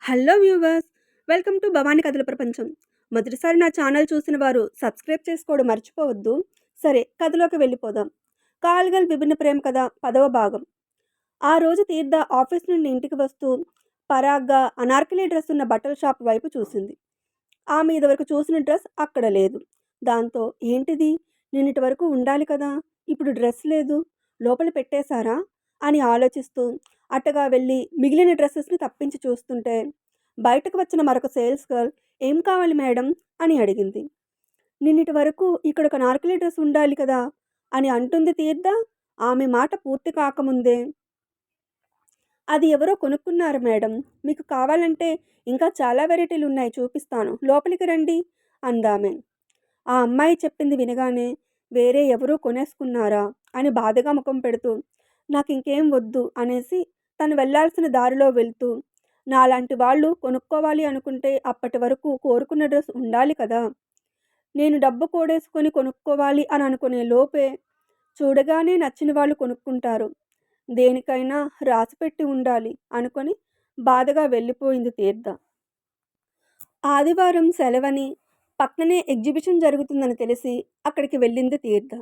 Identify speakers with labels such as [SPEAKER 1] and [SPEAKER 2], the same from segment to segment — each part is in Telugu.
[SPEAKER 1] Hello viewers, welcome to Bhavani కథల ప్రపంచం. మొదటిసారి నా ఛానల్ చూసిన వారు సబ్స్క్రైబ్ చేసుకోవడం మర్చిపోవద్దు. సరే, కథలోకి వెళ్ళిపోదాం. కాల్గల్ విభిన్న ప్రేమ కథ 10వ భాగం. ఆ రోజు తీర్థ ఆఫీస్ నుండి ఇంటికి వస్తూ పరాగ్గా అనార్కలి డ్రెస్ ఉన్న బట్టల షాప్ వైపు చూసింది. ఆమె ఇదివరకు చూసిన డ్రెస్ అక్కడ లేదు. దాంతో ఏంటిది, నిన్నటి వరకు ఉండాలి కదా, ఇప్పుడు డ్రెస్ లేదు, లోపల పెట్టేశారా అని ఆలోచిస్తూ అట్టగా వెళ్ళి మిగిలిన డ్రెస్సెస్ని తప్పించి చూస్తుంటే బయటకు వచ్చిన మరొక సేల్స్ గర్ల్ ఏం కావాలి మేడం అని అడిగింది. నిన్నటి వరకు ఇక్కడ ఒక నార్కలి డ్రెస్ ఉండాలి కదా అని అంటుంది తీర్థ. ఆమె మాట పూర్తి కాకముందే, అది ఎవరో కొనుక్కున్నారు మేడం, మీకు కావాలంటే ఇంకా చాలా వెరైటీలు ఉన్నాయి, చూపిస్తాను, లోపలికి రండి అందామె. ఆ అమ్మాయి చెప్పింది వినగానే వేరే ఎవరూ కొనేసుకున్నారా అని బాధగా ముఖం పెడుతూ నాకు ఇంకేం వద్దు అనేసి తను వెళ్లాల్సిన దారిలో వెళ్తూ, నాలాంటి వాళ్ళు కొనుక్కోవాలి అనుకుంటే అప్పటి వరకు కోరుకున్న డ్రెస్ ఉండాలి కదా, నేను డబ్బు కూడేసుకొని కొనుక్కోవాలి అని అనుకునే లోపే చూడగానే నచ్చిన వాళ్ళు కొనుక్కుంటారు, దేనికైనా రాసిపెట్టి ఉండాలి అనుకొని బాధగా వెళ్ళిపోయింది తీర్థ. ఆదివారం సెలవని పక్కనే ఎగ్జిబిషన్ జరుగుతుందని తెలిసి అక్కడికి వెళ్ళింది తీర్థ.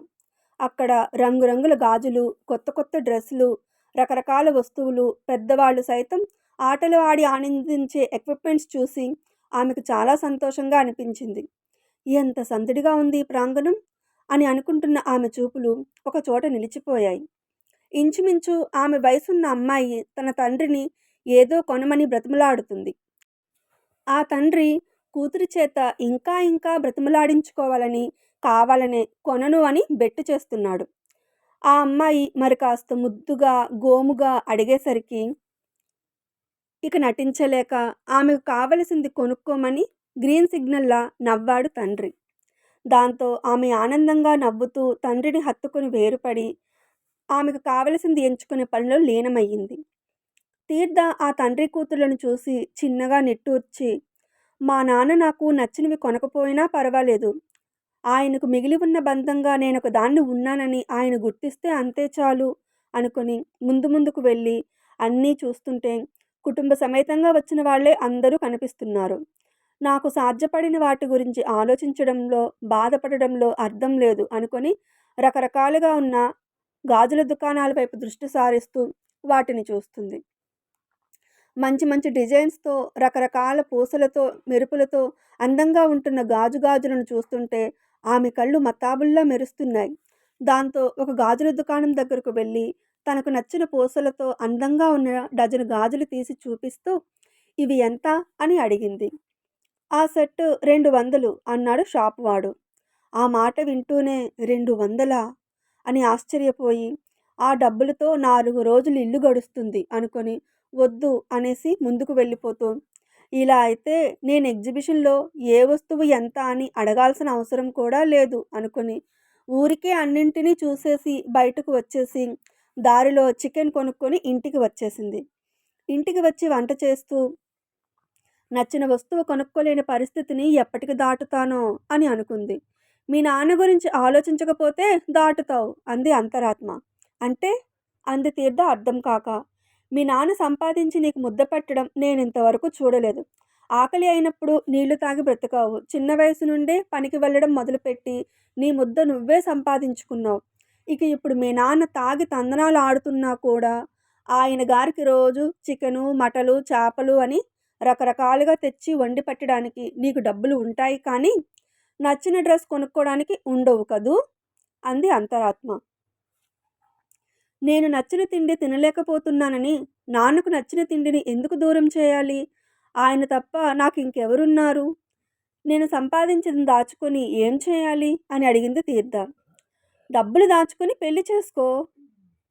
[SPEAKER 1] అక్కడ రంగురంగుల గాజులు, కొత్త కొత్త డ్రెస్సులు, రకరకాల వస్తువులు, పెద్దవాళ్ళు సైతం ఆటలు ఆడి ఆనందించే ఎక్విప్మెంట్స్ చూసి ఆమెకు చాలా సంతోషంగా అనిపించింది. ఎంత సందడిగా ఉంది ఈ ప్రాంగణం అని అనుకుంటున్న ఆమె చూపులు ఒక చోట నిలిచిపోయాయి. ఇంచుమించు ఆమె వయసున్న అమ్మాయి తన తండ్రిని ఏదో కొనమని బ్రతిమలాడుతుంది. ఆ తండ్రి కూతురి చేత ఇంకా ఇంకా బ్రతిమలాడించుకోవాలని, కావాలనే కొనను అని బెట్టు చేస్తున్నాడు. ఆ అమ్మాయి మరి కాస్త ముద్దుగా గోముగా అడిగేసరికి ఇక నటించలేక ఆమెకు కావలసింది కొనుక్కోమని గ్రీన్ సిగ్నల్లా నవ్వాడు తండ్రి. దాంతో ఆమె ఆనందంగా నవ్వుతూ తండ్రిని హత్తుకుని వేరుపడి ఆమెకు కావలసింది ఎంచుకునే పనిలో లీనమయ్యింది. తీర్థ ఆ తండ్రి కూతుర్లను చూసి చిన్నగా నిట్టూర్చి, మా నాన్న నాకు నచ్చినవి కొనకపోయినా పర్వాలేదు, ఆయనకు మిగిలి ఉన్న బంధంగా నేనొక దాన్ని ఉన్నానని ఆయన గుర్తిస్తే అంతే చాలు అనుకుని ముందు ముందుకు వెళ్ళి అన్నీ చూస్తుంటే కుటుంబ సమేతంగా వచ్చిన వాళ్లే అందరూ కనిపిస్తున్నారు. నాకు సాధ్యపడిన వాటి గురించి ఆలోచించడంలో, బాధపడడంలో అర్థం లేదు అనుకొని రకరకాలుగా ఉన్న గాజుల దుకాణాల వైపు దృష్టి సారిస్తూ వాటిని చూస్తుంది. మంచి మంచి డిజైన్స్తో, రకరకాల పూసలతో, మెరుపులతో అందంగా ఉంటున్న గాజులను చూస్తుంటే ఆమె కళ్ళు మతాబుల్లా మెరుస్తున్నాయి. దాంతో ఒక గాజుల దుకాణం దగ్గరకు వెళ్ళి తనకు నచ్చిన పూసలతో అందంగా ఉన్న డజను గాజులు తీసి చూపిస్తూ ఇవి ఎంత అని అడిగింది. ఆ సెట్ 200 అన్నాడు షాప్ వాడు. ఆ మాట వింటూనే 200 అని ఆశ్చర్యపోయి, ఆ డబ్బులతో 4 రోజులు ఇల్లు గడుస్తుంది అనుకొని వద్దు అనేసి ముందుకు వెళ్ళిపోతూ, ఇలా అయితే నేను ఎగ్జిబిషన్లో ఏ వస్తువు ఎంత అని అడగాల్సిన అవసరం కూడా లేదు అనుకుని ఊరికే అన్నింటినీ చూసేసి బయటకు వచ్చేసి దారిలో చికెన్ కొనుక్కొని ఇంటికి వచ్చేసింది. ఇంటికి వచ్చి వంట చేస్తూ నచ్చిన వస్తువు కొనుక్కోలేని పరిస్థితిని ఎప్పటికి దాటుతానో అని అనుకుంది. మీ నాన్న గురించి ఆలోచించకపోతే దాటుతావు అంది అంతరాత్మ. అంటే అంది తీర్థ అర్థం కాక. మీ నాన్న సంపాదించి నీకు ముద్ద పెట్టడం నేనింతవరకు చూడలేదు. ఆకలి అయినప్పుడు నీళ్లు తాగి బ్రతకావు. చిన్న వయసు నుండే పనికి వెళ్ళడం మొదలుపెట్టి నీ ముద్ద నువ్వే సంపాదించుకున్నావు. ఇక ఇప్పుడు మీ నాన్న తాగి తందనాలు ఆడుతున్నా కూడా ఆయన గారికి రోజు చికెను, మటలు, చేపలు అని రకరకాలుగా తెచ్చి వండి పెట్టడానికి నీకు డబ్బులు ఉంటాయి, కానీ నచ్చిన డ్రెస్ కొనుక్కోవడానికి ఉండవు కదూ అంది అంతరాత్మ. నేను నచ్చిన తిండి తినలేకపోతున్నానని నాన్నకు నచ్చిన తిండిని ఎందుకు దూరం చేయాలి? ఆయన తప్ప నాకు ఇంకెవరున్నారు? నేను సంపాదించింది దాచుకొని ఏం చేయాలి అని అడిగింది తీర్థ. డబ్బులు దాచుకొని పెళ్లి చేసుకో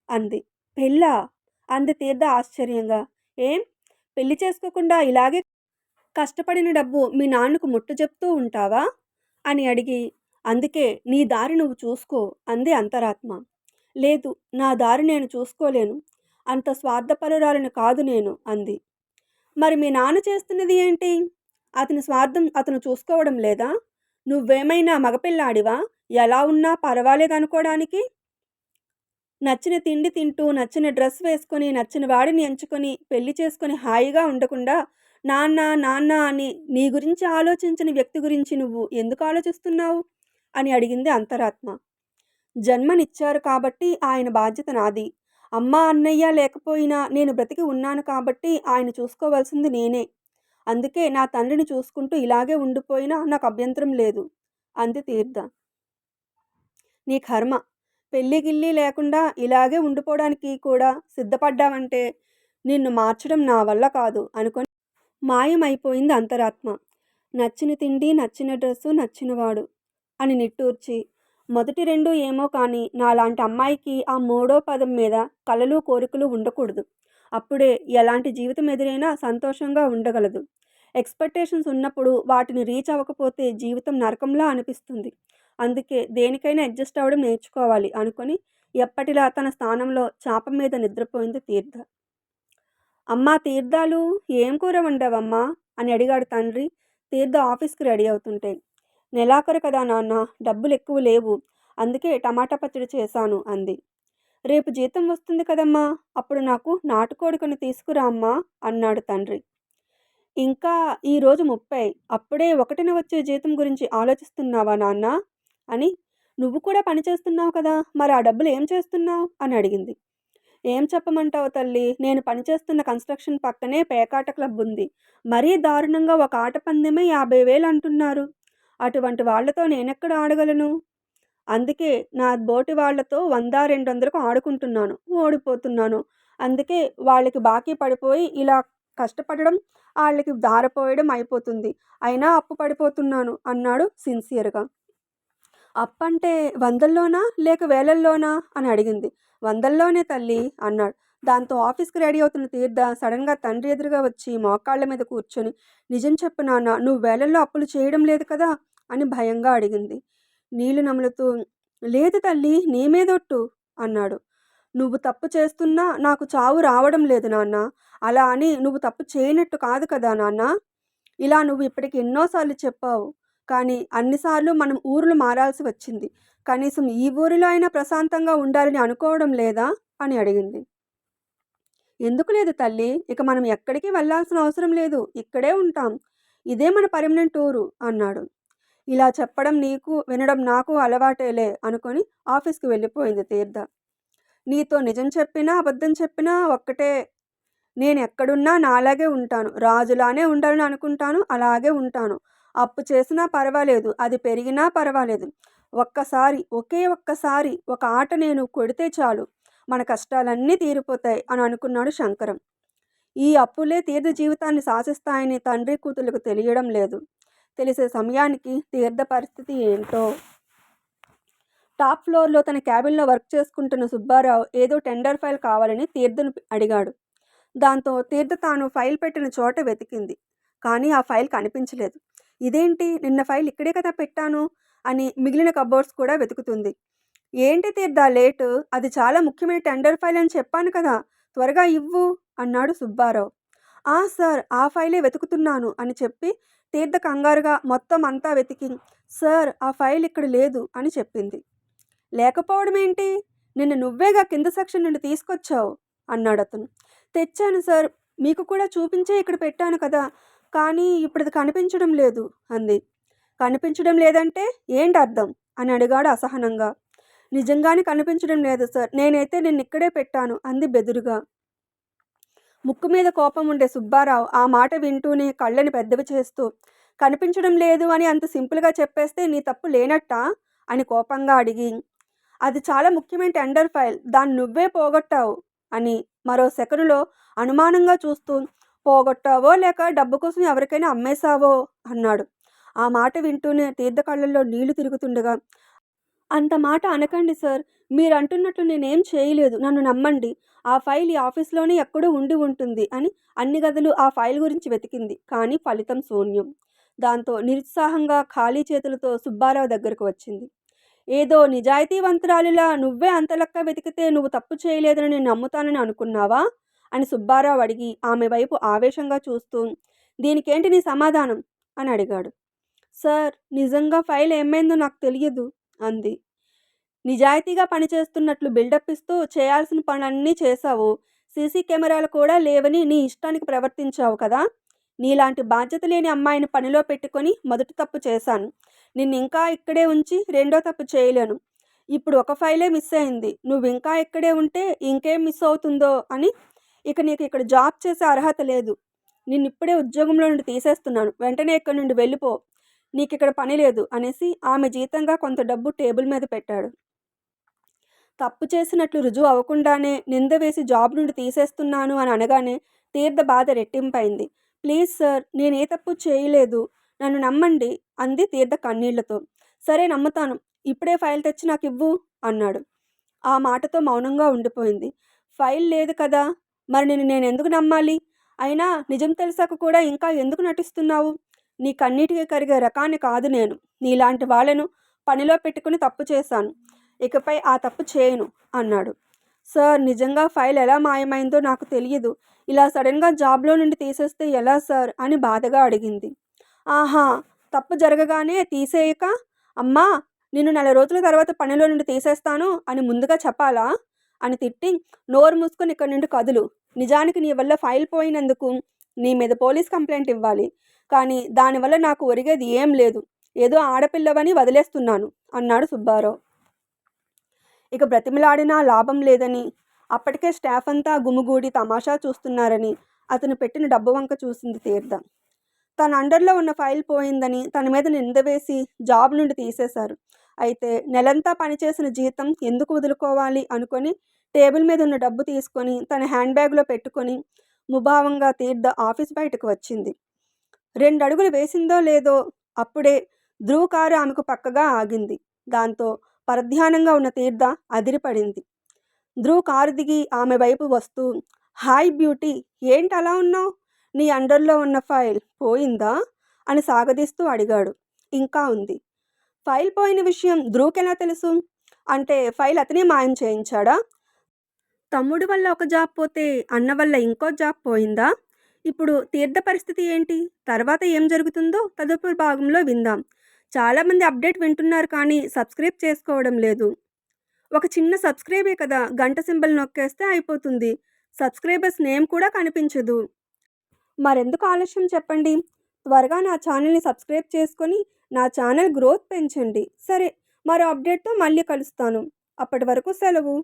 [SPEAKER 1] అంది. పెళ్ళా అంది తీర్థ ఆశ్చర్యంగా. ఏం, పెళ్లి చేసుకోకుండా ఇలాగే కష్టపడిన డబ్బు మీ నాన్నకు ముట్టు చెప్తూ ఉంటావా అని అడిగి, అందుకే నీ దారి నువ్వు చూసుకో అంది అంతరాత్మ. లేదు, నా దారి నేను చూసుకోలేను, అంత స్వార్థపరురాలిని కాదు నేను అంది. మరి మీ నాన్న చేస్తున్నది ఏంటి? అతని స్వార్థం అతను చూసుకోవడం లేదా? నువ్వేమైనా మగపిల్లాడివా ఎలా ఉన్నా పర్వాలేదనుకోవడానికి? నచ్చిన తిండి తింటూ, నచ్చిన డ్రెస్ వేసుకొని, నచ్చిన వాడిని ఎంచుకొని పెళ్లి చేసుకొని హాయిగా ఉండకుండా నాన్న నాన్న అని నీ గురించి ఆలోచించని వ్యక్తి గురించి నువ్వు ఎందుకు ఆలోచిస్తున్నావు అని అడిగింది అంతరాత్మ. జన్మనిచ్చారు కాబట్టి ఆయన బాధ్యత నాది. అమ్మ, అన్నయ్య లేకపోయినా నేను బ్రతికి ఉన్నాను కాబట్టి ఆయన చూసుకోవాల్సింది నేనే. అందుకే నా తండ్రిని చూసుకుంటూ ఇలాగే ఉండిపోయినా నాకు అభ్యంతరం లేదు అంది తీర్థ. నీ కర్మ. పెళ్లి గిల్లి లేకుండా ఇలాగే ఉండిపోవడానికి కూడా సిద్ధపడ్డావంటే నిన్ను మార్చడం నా వల్ల కాదు అనుకొని మాయమైపోయింది అంతరాత్మ. నచ్చిన తిండి, నచ్చిన డ్రెస్సు, నచ్చినవాడు అని నిట్టూర్చి, మొదటి రెండు ఏమో కానీ నాలాంటి అమ్మాయికి ఆ మూడో పదం మీద కలలు కోరికలు ఉండకూడదు. అప్పుడే ఎలాంటి జీవితం ఎదురైనా సంతోషంగా ఉండగలదు. ఎక్స్‌పెక్టేషన్స్ ఉన్నప్పుడు వాటిని రీచ్ అవ్వకపోతే జీవితం నరకంలా అనిపిస్తుంది. అందుకే దేనికైనా అడ్జస్ట్ అవ్వడం నేర్చుకోవాలి అనుకొని ఎప్పటిలా తన స్థానంలో చాప మీద నిద్రపోయింది తీర్థ. అమ్మా తీర్థాలు, ఏం కూర వండావమ్మా అని అడిగాడు తండ్రి తీర్థ ఆఫీస్కి రెడీ అవుతుంటే. నెలాఖరు కదా నాన్న, డబ్బులు ఎక్కువ లేవు, అందుకే టమాటా పచ్చడి చేశాను అంది. రేపు జీతం వస్తుంది కదమ్మా, అప్పుడు నాకు నాటుకోడి కొని తీసుకురా అమ్మా అన్నాడు తండ్రి. ఇంకా ఈరోజు 30, అప్పుడే 1న వచ్చే జీతం గురించి ఆలోచిస్తున్నావా నాన్న అని. నువ్వు కూడా పని చేస్తున్నావు కదా, మరి ఆ డబ్బులు ఏం చేస్తున్నావు అని అడిగింది. ఏం చెప్పమంటావు తల్లి, నేను పనిచేస్తున్న కన్స్ట్రక్షన్ పక్కనే పేకాట క్లబ్ ఉంది. మరీ దారుణంగా ఒక ఆట పందెమే 50,000 అంటున్నారు. అటువంటి వాళ్లతో నేనెక్కడ ఆడగలను. అందుకే నా బోటి వాళ్లతో 100, 200కు ఆడుకుంటున్నాను, ఓడిపోతున్నాను. అందుకే వాళ్ళకి బాకీ పడిపోయి ఇలా కష్టపడడం, వాళ్ళకి దారపోయడం అయిపోతుంది. అయినా అప్పు పడిపోతున్నాను అన్నాడు సిన్సియర్గా. అప్పంటే 100ల్లోనా లేక 1000ల్లోనా అని అడిగింది. 100ల్లోనే తల్లి అన్నాడు. దాంతో ఆఫీస్కి రెడీ అవుతున్న తీర్థ సడన్గా తండ్రి ఎదురుగా వచ్చి మోకాళ్ళ మీద కూర్చొని, నిజం చెప్పు నాన్న, నువ్వు 1000ల్లో అప్పులు చేయడం లేదు కదా అని భయంగా అడిగింది. నీళ్లు నములుతూ, లేదు తల్లి, నీ మీదొట్టు అన్నాడు. నువ్వు తప్పు చేస్తున్నా నాకు చావు రావడం లేదు నాన్న. అలా అని నువ్వు తప్పు చేయనట్టు కాదు కదా నాన్న. ఇలా నువ్వు ఇప్పటికి ఎన్నోసార్లు చెప్పావు, కానీ అన్నిసార్లు మనం ఊరులు మారాల్సి వచ్చింది. కనీసం ఈ ఊరిలో అయినా ప్రశాంతంగా ఉండాలని అనుకోవడం లేదా అని అడిగింది. ఎందుకు లేదు తల్లి, ఇక మనం ఎక్కడికి వెళ్ళాల్సిన అవసరం లేదు, ఇక్కడే ఉంటాం. ఇదే మన పర్మనెంట్ ఊరు అన్నాడు. ఇలా చెప్పడం నీకు, వినడం నాకు అలవాటేలే అనుకొని ఆఫీస్కి వెళ్ళిపోయింది తీర్థ. నీతో నిజం చెప్పినా అబద్ధం చెప్పినా ఒక్కటే. నేను ఎక్కడున్నా నాలాగే ఉంటాను, రాజులానే ఉండాలని అనుకుంటాను, అలాగే ఉంటాను. అప్పు చేసినా పర్వాలేదు, అది పెరిగినా పర్వాలేదు. ఒకే ఒక్కసారి ఒక ఆట నేను కొడితే చాలు, మన కష్టాలన్నీ తీరిపోతాయి అని అనుకున్నాడు శంకరం. ఈ అప్పులే తీర్థ జీవితాన్ని శాసిస్తాయని తండ్రి కూతుళ్ళకు తెలియడం లేదు. తెలిసే సమయానికి తీర్థ పరిస్థితి ఏంటో. టాప్ ఫ్లోర్లో తన క్యాబిన్లో వర్క్ చేసుకుంటున్న సుబ్బారావు ఏదో టెండర్ ఫైల్ కావాలని తీర్థను అడిగాడు. దాంతో తీర్థ తాను ఫైల్ పెట్టిన చోట వెతికింది, కానీ ఆ ఫైల్ కనిపించలేదు. ఇదేంటి, నిన్న ఫైల్ ఇక్కడే కదా పెట్టాను అని మిగిలిన కబోర్డ్స్ కూడా వెతుకుతుంది. ఏంటి తీర్థ లేటు, అది చాలా ముఖ్యమైన టెండర్ ఫైల్ అని చెప్పాను కదా, త్వరగా ఇవ్వు అన్నాడు సుబ్బారావు. సార్, ఆ ఫైలే వెతుకుతున్నాను అని చెప్పి తీర్థ కంగారుగా మొత్తం అంతా వెతికి, సార్ ఆ ఫైల్ ఇక్కడ లేదు అని చెప్పింది. లేకపోవడం ఏంటి, నిన్న నువ్వేగా కింద సెక్షన్ నుండి తీసుకొచ్చావు అన్నాడు అతను. తెచ్చాను సార్, మీకు కూడా చూపించే ఇక్కడ పెట్టాను కదా, కానీ ఇప్పుడు అది కనిపించడం లేదు అంది. కనిపించడం లేదంటే ఏంటి అర్థం అని అడిగాడు అసహనంగా. నిజంగానే కనిపించడం లేదు సార్, నేనైతే నిన్ను ఇక్కడే పెట్టాను అంది బెదురుగా. ముక్కు మీద కోపం ఉండే సుబ్బారావు ఆ మాట వింటూనే కళ్ళని పెద్దవి చేస్తూ, కనిపించడం లేదు అని అంత సింపుల్గా చెప్పేస్తే నీ తప్పు లేనట్టా అని కోపంగా అడిగి, అది చాలా ముఖ్యమైన టెండర్ ఫైల్, దాన్ని నువ్వే పోగొట్టావు అని మరో సెకనులో అనుమానంగా చూస్తూ, పోగొట్టావో లేక డబ్బు కోసం ఎవరికైనా అమ్మేశావో అన్నాడు. ఆ మాట వింటూనే తీర్థ కళ్ళల్లో నీళ్లు తిరుగుతుండగా, అంత మాట అనకండి సార్, మీరు అంటున్నట్లు నేనేం చేయలేదు, నన్ను నమ్మండి. ఆ ఫైల్ ఈ ఆఫీస్లోనే ఎక్కడో ఉండి ఉంటుంది అని అన్ని గదులు ఆ ఫైల్ గురించి వెతికింది, కానీ ఫలితం శూన్యం. దాంతో నిరుత్సాహంగా ఖాళీ చేతులతో సుబ్బారావు దగ్గరకు వచ్చింది. ఏదో నిజాయితీవంతురాలిలా నువ్వే అంతలక్క వెతికితే నువ్వు తప్పు చేయలేదని నేను నమ్ముతానని అనుకున్నావా అని సుబ్బారావు అడిగి ఆమె వైపు ఆవేశంగా చూస్తూ, దీనికేంటి నీ సమాధానం అని అడిగాడు. సార్, నిజంగా ఫైల్ ఏమైందో నాకు తెలియదు అంది. నిజాయితీగా పనిచేస్తున్నట్లు బిల్డప్ ఇస్తూ చేయాల్సిన పనులన్నీ చేశావు, సీసీ కెమెరాలు కూడా లేవని నీ ఇష్టానికి ప్రవర్తించావు కదా, నీలాంటి బాధ్యత లేని అమ్మాయిని పనిలో పెట్టుకొని మొదటి తప్పు చేశాను. నిన్నింకా ఇక్కడే ఉంచి రెండో తప్పు చేయలేను. ఇప్పుడు ఒక ఫైలే మిస్ అయింది. నువ్వింకా ఇక్కడే ఉంటే ఇంకేం మిస్ అవుతుందో అని. ఇక నీకు ఇక్కడ జాబ్ చేసే అర్హత లేదు. నిన్నిప్పుడే ఉద్యోగంలో నుండి తీసేస్తున్నాను. వెంటనే ఇక్కడి నుండి వెళ్ళిపో. నీకిక్కడ పని లేదు అనేసి ఆమె జీతంగా కొంత డబ్బు టేబుల్ మీద పెట్టాడు. తప్పు చేసినట్లు రుజువు అవ్వకుండానే నింద వేసి జాబ్ నుండి తీసేస్తున్నాను అని అనగానే తీర్థ బాధ రెట్టింపైంది. ప్లీజ్ సార్, నేనే తప్పు చేయలేదు. నన్ను నమ్మండి అంది తీర్థ కన్నీళ్లతో. సరే నమ్ముతాను. ఇప్పుడే ఫైల్ తెచ్చి నాకివ్వు అన్నాడు. ఆ మాటతో మౌనంగా ఉండిపోయింది. ఫైల్ లేదు కదా, మరి నిన్ను నేనెందుకు నమ్మాలి? అయినా నిజం తెలిసాక కూడా ఇంకా ఎందుకు నటిస్తున్నావు? నీ కన్నీటికి కరిగే రకాన్ని కాదు నేను. నీలాంటి వాళ్ళను పనిలో పెట్టుకుని తప్పు చేశాను. ఇకపై ఆ తప్పు చేయను అన్నాడు. సార్, నిజంగా ఫైల్ ఎలా మాయమైందో నాకు తెలియదు. ఇలా సడన్గా జాబ్లో నుండి తీసేస్తే ఎలా సార్ అని బాధగా అడిగింది. ఆహా, తప్పు జరగగానే తీసేయక అమ్మా నిన్ను 4 రోజుల తర్వాత పనిలో నుండి తీసేస్తాను అని ముందుగా చెప్పాలా అని తిట్టి, నోరు మూసుకొని ఇక్కడి నుండి కదులు. నిజానికి నీ వల్ల ఫైల్ పోయినందుకు నీ మీద పోలీస్ కంప్లైంట్ ఇవ్వాలి. కానీ దానివల్ల నాకు ఒరిగేది ఏం లేదు. ఏదో ఆడపిల్లవని వదిలేస్తున్నాను అన్నాడు సుబ్బారావు. ఇక బ్రతిమిలాడినా లాభం లేదని, అప్పటికే స్టాఫ్ అంతా గుమిగూడి తమాషా చూస్తున్నారని అతను పెట్టిన డబ్బు వంక చూసింది తీర్థ. తన అండర్లో ఉన్న ఫైల్ పోయిందని తన మీద నింద వేసి జాబ్ నుండి తీసేశారు. అయితే నెలంతా పనిచేసిన జీతం ఎందుకు వదులుకోవాలి అనుకొని టేబుల్ మీద ఉన్న డబ్బు తీసుకొని తన హ్యాండ్ బ్యాగ్లో పెట్టుకొని ముభావంగా తీర్థ ఆఫీస్ బయటకు వచ్చింది. 2 అడుగులు వేసిందో లేదో అప్పుడే ధ్రువ్ కారు ఆమెకు పక్కగా ఆగింది. దాంతో పరధ్యానంగా ఉన్న తీర్థ అదిరిపడింది. ధ్రువ్ కారు దిగి ఆమె వైపు వస్తూ, హాయ్ బ్యూటీ, ఏంటి అలా ఉన్నావు? నీ అండర్లో ఉన్న ఫైల్ పోయిందా అని సాగదీస్తూ అడిగాడు. ఇంకా ఉంది. ఫైల్ పోయిన విషయం ధ్రువ్కెలా తెలుసు? అంటే ఫైల్ అతనే మాయం చేయించాడా? తమ్ముడు వల్ల ఒక జాబ్ పోతే అన్న వల్ల ఇంకో జాబ్ పోయిందా? ఇప్పుడు తీర్థ పరిస్థితి ఏంటి? తర్వాత ఏం జరుగుతుందో తదుపరి భాగంలో విందాం. చాలామంది అప్డేట్ వింటున్నారు కానీ సబ్స్క్రైబ్ చేసుకోవడం లేదు. ఒక చిన్న సబ్స్క్రైబే కదా, గంట సింబల్ నొక్కేస్తే అయిపోతుంది. సబ్స్క్రైబర్స్ నేమ్ కూడా కనిపించదు. మరెందుకు ఆలస్యం చెప్పండి. త్వరగా నా ఛానల్ని సబ్స్క్రైబ్ చేసుకొని నా ఛానల్ గ్రోత్ పెంచండి. సరే, మరో అప్డేట్తో మళ్ళీ కలుస్తాను. అప్పటి వరకు సెలవు.